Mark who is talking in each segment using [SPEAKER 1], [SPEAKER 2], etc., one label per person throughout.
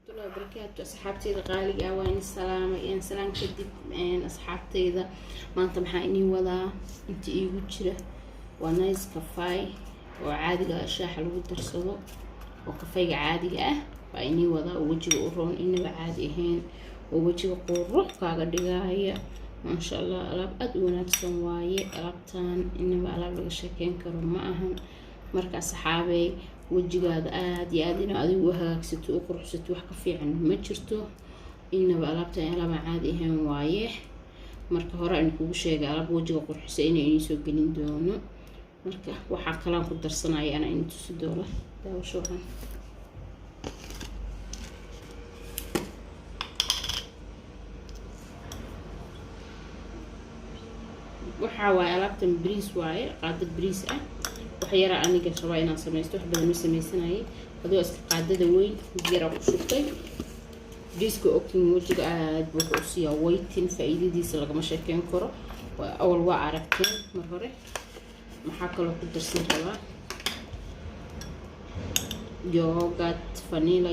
[SPEAKER 1] وبركاته أصحابتي الغالية وين السلامة يعني سلام كدب أصحابتي إذا ما أنت محايني ولا أنت وجرة ونايس كفاي وعادي شاح لو درسه وكفاي عادي فإني ولا وجه أورون إنه عادي هين ووجه قروح كاغديها هي ما شاء الله ألعب أدونا تسوي ألعبتان إنه ألعب لقشكين كرم معهم مركز صحابي وجهاada aad iyo aad in adigu hagaagsato oo quruxsato wax ka fiican ma jirto inaba alaabta alaaba caadi ahaan waaye marka hore aan kugu sheegay alaab wajiga quruxsan inay soo gelin doono marka waxa kala ku darsanaya ana inta si doola daawashohan waxa waaye alaabtan bariis waaye qaadad bariis ah waxyara aniga rabaa inaan sameesto wax badan ma sameysanaayay adoo iska qaadada weyn yara ku shubtay disco okin wajiga aad buu u siyaa waytin faa'iidadiisa lagama sheekeen karo awal waa aragteen mar hore maxaa kale ku darsan rabaa yogurt vanilla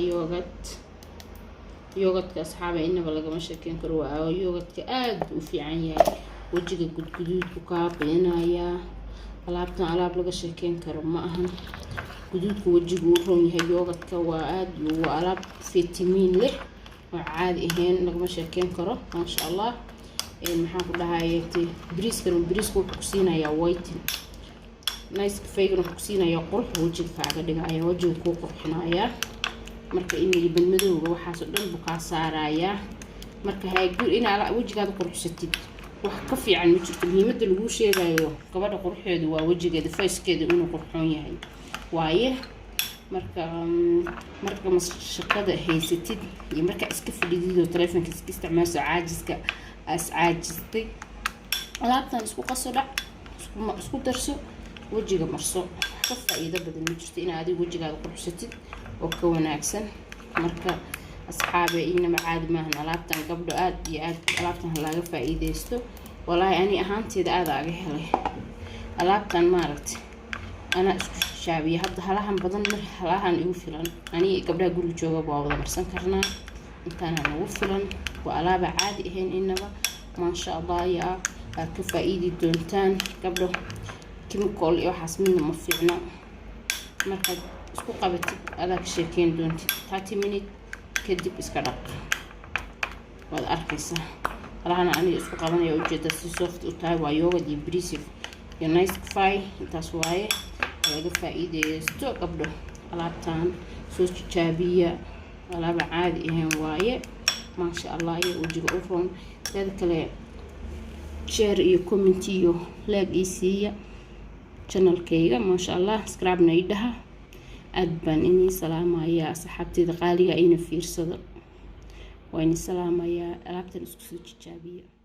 [SPEAKER 1] yogurt asxaabay inaba lagama sheekeen karo waa yogurt aad u fiican yahay wajiga gudguduudku ka beenaya alaabtan alaab laga sheekeen karo ma ahan guduudku wajigu u roon yahay yogurtka waa aad waa alaab fitamiin leh oo caadi ahaan lagama sheekeen karo ma sha Allah maxaan ku dhahayeetay bariisku wuxuu ku siinayaa whiting nice kafeegna wuxuu ku siinayaa qurux wajiga kaaga dhigaya wajigu ku qurxinaya marka inay badmadowga waxaas oo dhan buu ka saaraya marka haygul in wajigaada quruxsatid wax ka fiican ma jirto muhiimada lagu sheegayo gabadha quruxeedu waa wajigeeda facekeeda inuu qurxoon yahay waaye marka shaqada haysatid iyo marka iska fadhidido telefoonka iska isticmaalso caajistay alaabtan isku qaso dhac isku darso wajiga marso ka faa'iido badan ma jirto in aad wajigaada quruxsatid oo ka wanaagsan marka asxaabe inama caadi maahan alaabtan gabdho aad iyo aad alaabtan laga faa'iideysto wallahi ani ahaanteeda aad aga helay alaabtan maaragtay ana isku shaabiya hadda halahan badan halahan igu filan ani gabdhaha guriga jooga waa wada marsan karnaa intaana ugu filan waa alaab caadi ahayn inaba ma sha Allah ya ka faa'iidi doontaan gabdho chemical iyo waxaas midna ma fiicna marka isku qabatid adag sheekeen doontid 30 minutes kadib iska dhaq wad arkaysaa halahana aniga isku qabanaya ujeeda si soft u tahay waa yogurt iyo bariis iyo nice fry intaas waaye laga faa'iideysto gabdho alaabtan soo jaabiya alaab caadi ahaan waaye ma sha Allah iyo wajiga u roon dad kale share iyo comment iyo like isiya channelkayga ma sha Allah subscribe na idaha أدبان إني سلامة يا صحابتي الغالية أين فيرصد وإني سلامة يا ألعبت الأسكسوتش جابية.